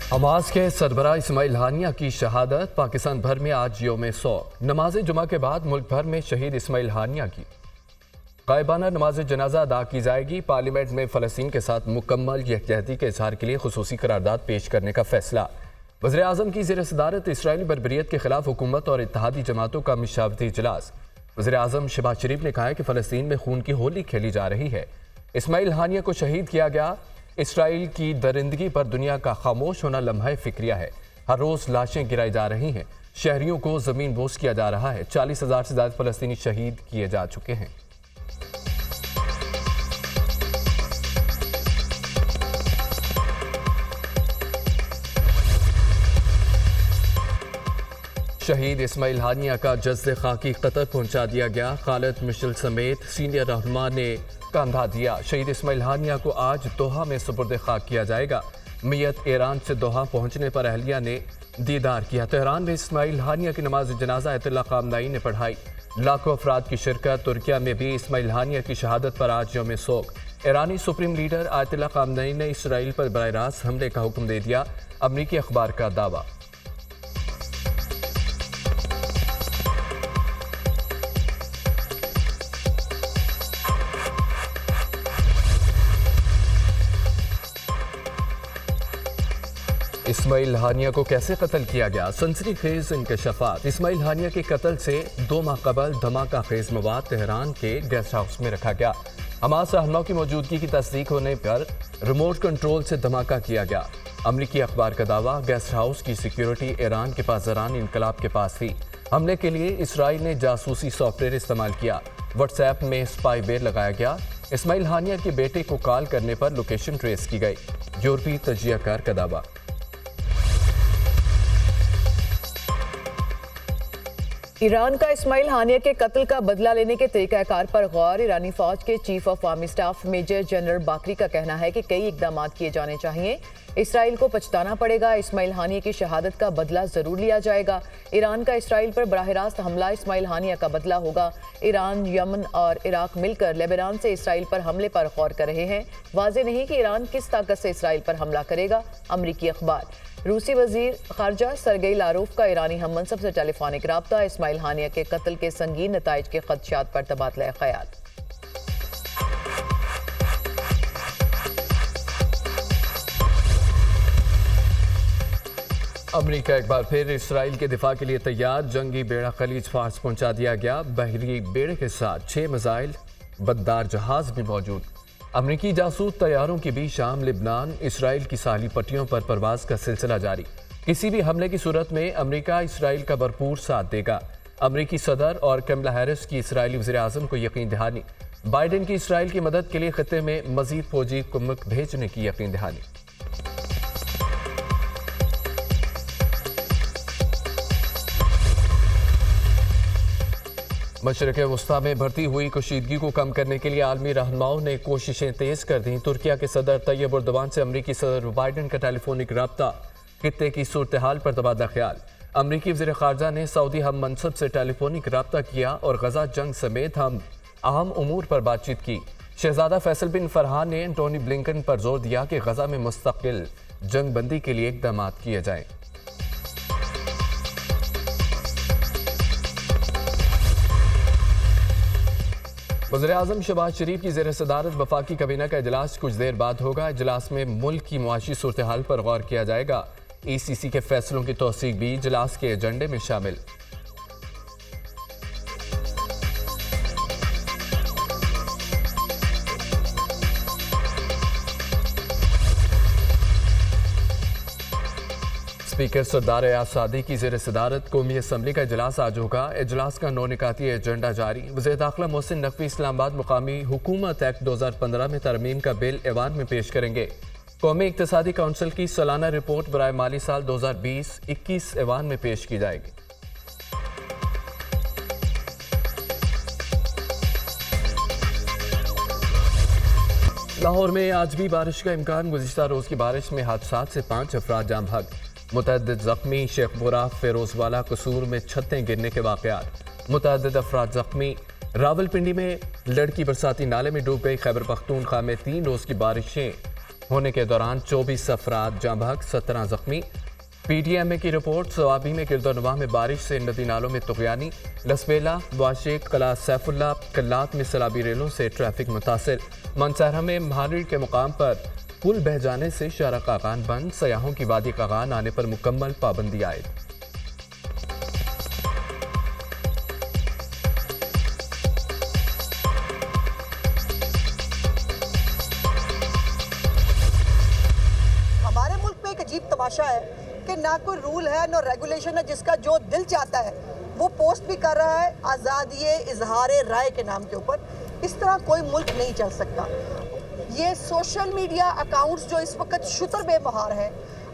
Hamas के सरबराह इस्माइल हानिया की शहादत। पाकिस्तान भर में आज यौम शोक। नमाज जुमा के बाद मुल्क भर में शहीद इस्माइल हानिया की गायबाना नमाज जनाजा अदा की जाएगी। पार्लियामेंट में फ़लस्तीन के साथ मुकम्मल यकजहती के इजहार के लिए खुसूसी करारदाद पेश करने का फैसला। वज़ीर आज़म की ज़ेर सदारत इसराइली बर्बरियत के खिलाफ हुकूमत और इत्तेहादी जमातों का मशावरती इजलास। वज़ीर आज़म शहबाज शरीफ ने कहा है कि फ़लस्तीन में खून की होली खेली जा रही है। इस्माइल हानिया को शहीद किया गया। इसराइल की दरिंदगी पर दुनिया का खामोश होना लम्हा फिक्रिया है। हर रोज़ लाशें गिराई जा रही हैं। शहरियों को ज़मीन बोस किया जा रहा है। 40,000 से ज़्यादा फ़लस्तीनी शहीद किए जा चुके हैं। शहीद इस्माइल हानिया का जज्द खाकी कतर पहुंचा दिया गया। खालिद मिशल समेत सीनियर रहनुमा ने कंधा दिया। शहीद इस्माइल हानिया को आज दोहा में सुपुर्द खाक किया जाएगा। मैयत ईरान से दोहा पहुंचने पर अहलिया ने दीदार किया। तेहरान में इस्माइल हानिया की नमाज जनाजा आयतुल्लाह ख़ामनई ने पढ़ाई। लाखों अफराद की शिरकत। तुर्किया में भी इस्माइल हानिया की शहादत पर आज यौम शोक। ईरानी सुप्रीम लीडर आयतुल्लाह ख़ामनई ने इसराइल पर बराह रास्त हमले का हुक्म दे दिया। अमरीकी अखबार का दावा। इस्माइल हानिया को कैसे कत्ल किया गया? सनसनीखेज इंकशाफात। इस्माइल हानिया के कत्ल से 2 माह कबल धमाका खेज मवाद तेहरान के गेस्ट हाउस में रखा गया। हमास रहनुमाओं की मौजूदगी की तस्दीक होने पर रिमोट कंट्रोल से धमाका किया गया। अमरीकी अखबार का दावा। गेस्ट हाउस की सिक्योरिटी ईरान के पासदारान इनकलाब के पास थी। हमले के लिए इसराइल ने जासूसी सॉफ्टवेयर इस्तेमाल किया। व्हाट्सएप में स्पाईवेयर लगाया गया। इस्माइल हानिया के बेटे को कॉल करने पर लोकेशन ट्रेस की गई। यूरोपीय तजियाकार का दावा। ईरान का इस्माइल हानिया के कत्ल का बदला लेने के तरीकाकार पर गौर। ईरानी फौज के chief of army staff major general Bagheri का कहना है कि कई इकदाम किए जाने चाहिए। इसराइल को पछताना पड़ेगा। इस्माइल हानिया की शहादत का बदला जरूर लिया जाएगा। ईरान का इसराइल पर बराह रास्त हमला इस्माइल हानिया का बदला होगा। ईरान, यमन और इराक मिलकर लेबनान से इसराइल पर हमले पर गौर कर रहे हैं। वाज़ेह नहीं कि ईरान किस ताकत से इसराइल पर हमला करेगा। अमरीकी अखबार। रूसी वजीर खारजा सरगेई लारोफ का ईरानी हम मनसब से टेलीफोनिक राब्ता। इस्माइल हानिया के कत्ल के संगीन नताइज के खदशात पर तबादला ख्याल। अमरीका एक बार फिर इसराइल के दिफा के लिए तैयार। जंगी बेड़ा खलीज फार्स पहुंचा दिया गया। बहरी बेड़े के साथ 6 मिसाइल बद्दार जहाज भी मौजूद। अमरीकी जासूस तैयारों की भी शाम, लिबनान, इसराइल की साहली पट्टियों पर परवाज का सिलसिला जारी। किसी भी हमले की सूरत में अमरीका इसराइल का भरपूर साथ देगा। अमरीकी सदर और कमला हैरिस की इसराइली वज़ीर आज़म को यकीन दहानी। बाइडेन की इसराइल की मदद के लिए खित्ते में मजीद फौजी कुम्मक भेजने की यकीन दहानी। मशरक़ वस्ता में बढ़ती हुई कशीदगी को कम करने के लिए आलमी रहनुमाओं ने कोशिशें तेज कर दी। तुर्किया के सदर तैयब एर्दोगान से अमरीकी सदर बाइडेन का टेलीफोनिक रब्ता। खित्ते की सूरत हाल पर तबादला ख्याल। अमरीकी वज़ीर ख़ारजा ने सऊदी हम मनसब से टेलीफोनिक रब्ता किया और गजा जंग समेत हम अहम उमूर पर बातचीत की। शहजादा फैसल बिन फरहान ने एंटोनी ब्लिंकन पर जोर दिया कि गजा में मुस्तकिल जंग बंदी के लिए इक़दाम किए जाएं। वज़ीर आज़म शहबाज शरीफ की ज़ेर सदारत वफाकी काबीना का इजलास कुछ देर बाद होगा। इजलास में मुल्क की मुआशी सूरत हाल पर गौर किया जाएगा। ECC के फैसलों की तौसीक भी इजलास के एजेंडे में शामिल। स्पीकर सरदार अयाज सादी की ज़ेर सदारत कौमी असम्बली का इजलास आज होगा। इजलास का 9 निकाती एजेंडा जारी। वज़ीर दाखिला मोहसिन नकवी इस्लामाबाद मुकामी हुकूमत एक्ट 2015 में तरमीम का बिल ऐवान में पेश करेंगे। कौमी इक़्तिसादी काउंसिल की सालाना रिपोर्ट बराए माली साल 2020-21 ऐवान में पेश की जाएगी। लाहौर में आज भी बारिश का इम्कान। गुज़िश्ता रोज़ की बारिश में हादसात से 5 अफराद जाम हक। मुतअद्दिद ज़ख्मी। शेखपुरा, फिरोजवाला, कसूर में छतें गिरने के वाक़यात। मुतअद्दिद अफराद ज़ख्मी। रावलपिंडी में लड़की बरसाती नाले में डूब गई। खैबर पख्तूनख्वा में 3 रोज़ की बारिशें होने के दौरान 24 अफराद जाँ बहक, 17 जख्मी। PTMA की रिपोर्ट। सवाबी में गिरदोनवा में बारिश से नदी नालों में तुगयानी। लसबेला, वाशिक, कला सैफुल्ला, कल्लात में सैलाबी रेलों से ट्रैफिक मुतासिर। मनसहरा में महारीर के मुकाम पर पुल बह जाने से शारा कागान बंद। सयाहों की वादी कागान आने पर मुकम्मल पाबंदी आयद। हमारे मुल्क में एक अजीब तमाशा है कि ना कोई रूल है ना रेगुलेशन है, जिसका जो दिल चाहता है वो पोस्ट भी कर रहा है आज़ादी इजहार राय के नाम के ऊपर। इस तरह कोई मुल्क नहीं चल सकता। ये सोशल मीडिया अकाउंट्स जो इस वक्त शुतर बेमहार है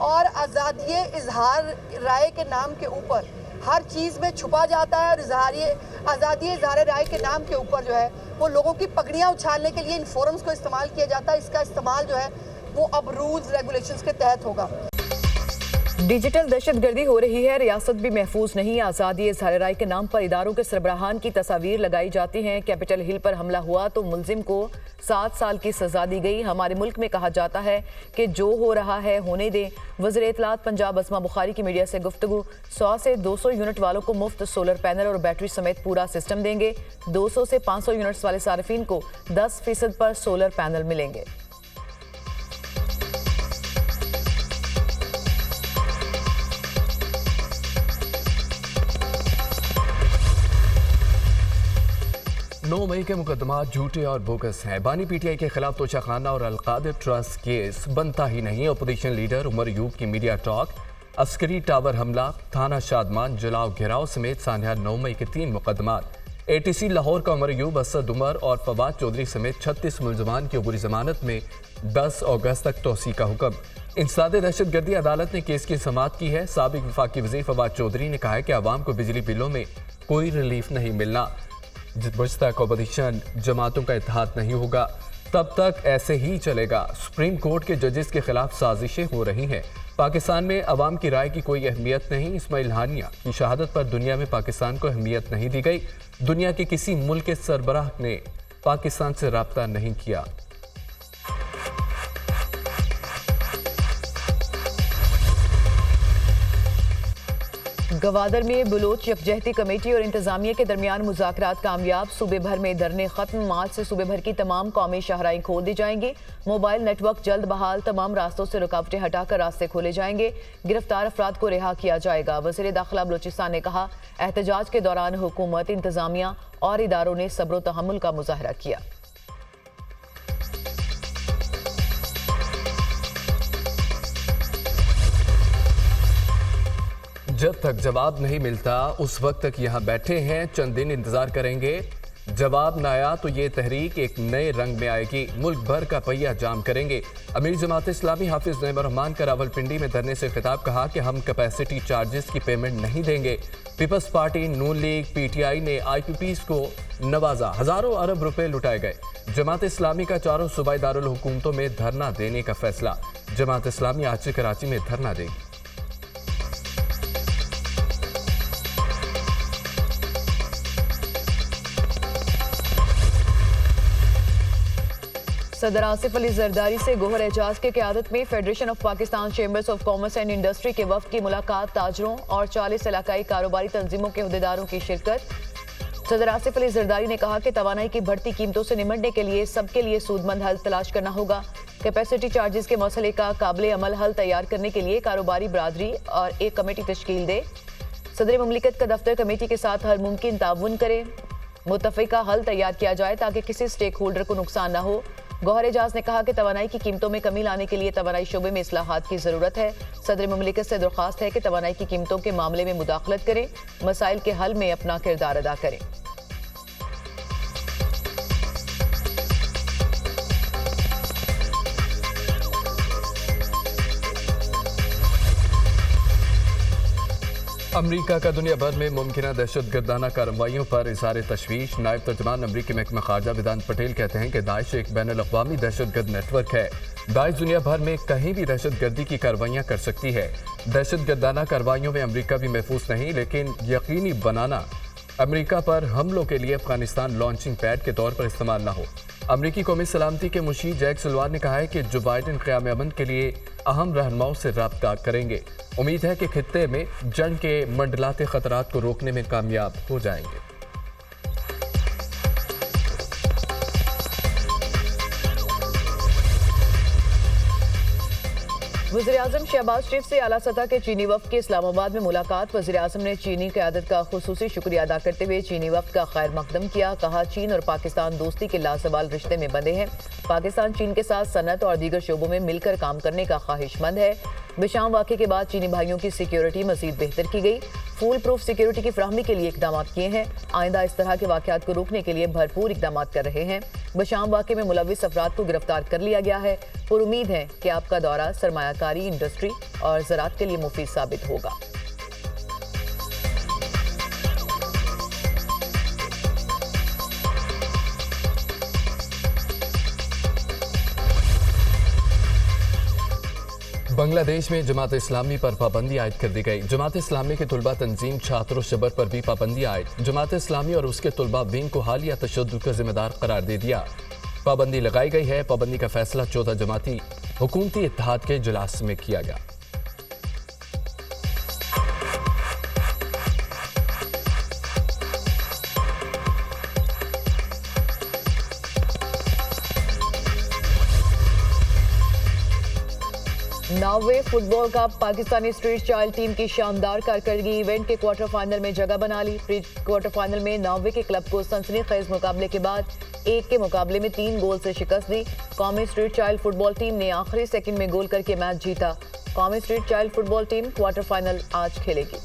और आज़ादी इजहार राय के नाम के ऊपर हर चीज़ में छुपा जाता है, और आज़ादी इजहार राय के नाम के ऊपर जो है वो लोगों की पगड़ियाँ उछालने के लिए इन फोरम्स को इस्तेमाल किया जाता है। इसका इस्तेमाल जो है वो अब रूल्स रेगुलेशंस के तहत होगा। डिजिटल दहशतगर्दी हो रही है, रियासत भी महफूज नहीं। आज़ादी इजहार राय के नाम पर इदारों के सरबराहान की तस्वीर लगाई जाती हैं। कैपिटल हिल पर हमला हुआ तो मुलजिम को 7 साल की सजा दी गई। हमारे मुल्क में कहा जाता है कि जो हो रहा है होने दें। वज़ीर इत्तलात पंजाब अस्मा बुखारी की मीडिया से गुफ्तगू। 100 से 200 यूनिट वालों को मुफ्त सोलर पैनल और बैटरी समेत पूरा सिस्टम देंगे। 200 से 500 यूनिट्स वाले सार्फिन को 10% पर सोलर पैनल मिलेंगे। नौ मई के मुकदमा झूठे और बोगस हैं। बानी PTI के खिलाफ तोशाखाना और अलकादिर ट्रस्ट केस बनता ही नहीं। अपोजिशन लीडर उमर यूब की मीडिया टॉक। अस्करी टावर हमला, थाना शादमान जलाओ घेराव समेत सान्या 9 मई के 3 मुकदमा। ATC लाहौर का उमर यूब, असद उमर और फवाद चौधरी समेत 36 मुलजमान की अबूरी जमानत में 10 अगस्त तक तोसी का हुक्म। इंसदाद दहशतगर्दी अदालत ने केस की समाअत की है। साबिक वफाकी वज़ीर फवाद चौधरी ने कहा है कि आवाम को बिजली बिलों में कोई रिलीफ नहीं मिलना। जब तक अपोजिशन जमातों का इत्तेहाद नहीं होगा तब तक ऐसे ही चलेगा। सुप्रीम कोर्ट के जजेस के खिलाफ साजिशें हो रही हैं। पाकिस्तान में अवाम की राय की कोई अहमियत नहीं। इस्माइल हानिया की शहादत पर दुनिया में पाकिस्तान को अहमियत नहीं दी गई। दुनिया के किसी मुल्क के सरबराह ने पाकिस्तान से रब्ता नहीं किया। गवादर में बलोच यकजहती कमेटी और इंतजामिया के दरमियान मुज़ाकरात कामयाब। सूबे भर में धरने खत्म। मार्च से सूबे भर की तमाम कौमी शाहराएं खोल दी जाएंगी। मोबाइल नेटवर्क जल्द बहाल। तमाम रास्तों से रुकावटें हटाकर रास्ते खोले जाएंगे। गिरफ्तार अफराद को रिहा किया जाएगा। वज़ीर दाखिला बलूचिस्तान ने कहा, एहतजाज के दौरान हुकूमत, इंतजामिया और इदारों ने सब्र तहम्मुल का मुजाहरा किया। जब तक जवाब नहीं मिलता उस वक्त तक यहाँ बैठे हैं, चंद दिन इंतजार करेंगे। जवाब न आया तो ये तहरीक एक नए रंग में आएगी। मुल्क भर का पहिया जाम करेंगे। अमीर जमात इस्लामी हाफिज नईम रहमान का रावलपिंडी में धरने से खिताब। कहा कि हम कैपेसिटी चार्जेस की पेमेंट नहीं देंगे। पीपल्स पार्टी, नून लीग, PTI ने IPPs को नवाजा। हजारों अरब रुपए लुटाए गए। जमात इस्लामी का चारों सूबाई दारुल हुकूमतों में धरना देने का फैसला। जमात इस्लामी आज से कराची में धरना देगी। सदर आसिफ अली जरदारी से गोहर एजाज के क़यादत में federation of Pakistan chambers of commerce and industry के वफ्द की मुलाकात। ताजरों और 40 इलाकाई कारोबारी तंजीमों के अहदेदारों की शिरकत। सदर आसिफ अली जरदारी ने कहा कि तवानाई की बढ़ती कीमतों से निमटने के लिए सबके लिए सूदमंद हल तलाश करना होगा। कैपेसिटी चार्जेस के मसले का काबिल अमल हल तैयार करने के लिए कारोबारी बरादरी और एक कमेटी तश्कील दे। सदर मुमलिकत का दफ्तर कमेटी के साथ हर मुमकिन ताउन करे। मुतफ़िका हल तैयार किया जाए ताकि किसी स्टेक होल्डर को नुकसान न हो। गौहर एजाज ने कहा कि तवानाई की कीमतों में कमी लाने के लिए तवानाई शोबे में इस्लाहात की जरूरत है। सदर मुमलिकत से दरख्वास्त है कि तवानाई की कीमतों के मामले में मुदाखलत करें, मसाइल के हल में अपना किरदार अदा करें। अमरीका का दुनिया भर में मुमकिन दहशतगर्दाना कार्रवाइयों पर इज़हार तशवीश। नायब तर्जमान अमरीकी महकमा खारजा वेदांत पटेल कहते हैं कि दाइश एक बैनुल-अक़वामी दहशतगर्द नेटवर्क है। दाइश दुनिया भर में कहीं भी दहशतगर्दी की कार्रवाइयाँ कर सकती है। दहशतगर्दाना कार्रवाइयों में अमरीका भी महफूज नहीं, लेकिन यकीनी बनाना अमरीका पर हमलों के लिए अफगानिस्तान लॉन्चिंग पैड के तौर पर इस्तेमाल न हो। अमरीकी कौमी सलामती के मुशीर जैक सुलवान ने कहा है कि जो बाइडेन क़याम अमन के लिए अहम रहनुमाओं से राब्ता करेंगे। उम्मीद है कि खित्ते में जंग के मंडलाते खतरात को रोकने में कामयाब हो जाएंगे। वज़ीर-ए-आज़म शहबाज शरीफ से आला सतह के चीनी वफ़द की इस्लामाबाद में मुलाकात। वज़ीर-ए-आज़म ने चीनी क़यादत का खुसूसी शुक्रिया अदा करते हुए चीनी वफ़द का खैर मकदम किया। कहा, चीन और पाकिस्तान दोस्ती के लासवाल रिश्ते में बंधे हैं। पाकिस्तान चीन के साथ सनत और दीगर शोबों में मिलकर काम करने का ख्वाहिशमंद है। बिशाम वाक़े के बाद चीनी भाइयों की सिक्योरिटी मज़ीद बेहतर की गई। फूल प्रूफ सिक्योरिटी की फ्राहमी के लिए इकदाम किए हैं। आइंदा इस तरह के वाक़यात को रोकने के लिए भरपूर इकदाम कर रहे हैं। बिशाम वाक़े में मुलविस अफराद को गिरफ्तार कर लिया गया है। और उम्मीद है कि आपका दौरा सरमायाकारी, इंडस्ट्री और ज़राअत के लिए मुफीद साबित होगा। बांग्लादेश में जमात इस्लामी पर पाबंदी आयद कर दी गई। जमात इस्लामी के तुलबा तंजीम छात्रों शिबर पर भी पाबंदी आयद। जमात इस्लामी और उसके तुलबा विंग को हालिया तशद्दुद का जिम्मेदार करार दे दिया। पाबंदी लगाई गई है। पाबंदी का फैसला 14 जमाती हुकूमती इत्तेहाद के इजलास में किया गया। Norway football cup Pakistani street child team की शानदार कारकर्दगी इवेंट के क्वार्टर फाइनल में जगह बना ली। प्री क्वार्टर फाइनल में नॉर्वे के क्लब को सनसनीखेज मुकाबले के बाद 1 के मुकाबले में 3 गोल से शिकस्त दी। कौमी स्ट्रीट चाइल्ड फुटबॉल टीम ने आखिरी सेकंड में गोल करके मैच जीता। कौमी street child football team quarter final आज खेलेगी।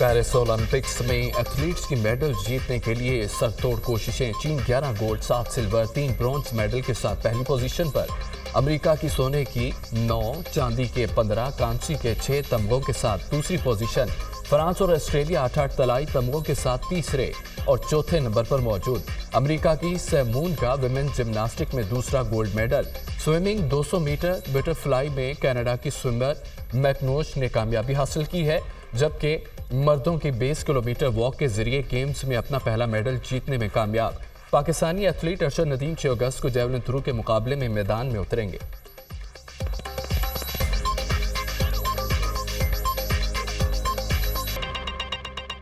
पेरिस ओलंपिक्स में एथलीट्स की मेडल जीतने के लिए सरतोड़ कोशिशें। चीन 11 गोल्ड, 7 सिल्वर, 3 ब्रॉन्ज मेडल के साथ पहली पोजीशन पर। अमेरिका की सोने की 9, चांदी के 15, कांसी के 6 तमगों के साथ दूसरी पोजीशन। फ्रांस और ऑस्ट्रेलिया 8-8 तलाई तमगों के साथ तीसरे और चौथे नंबर पर मौजूद। अमेरिका की सेमून का विमेन जिम्नास्टिक में दूसरा gold medal. Swimming 200 metre butterfly में कनाडा की स्विमर मैकनोश ने कामयाबी हासिल की है, जबकि मर्दों की 20 किलोमीटर वॉक के जरिए गेम्स में अपना पहला मेडल जीतने में कामयाब। पाकिस्तानी एथलीट अरशद नदीम 6 अगस्त को जेवलिन थ्रो के मुकाबले में मैदान में उतरेंगे।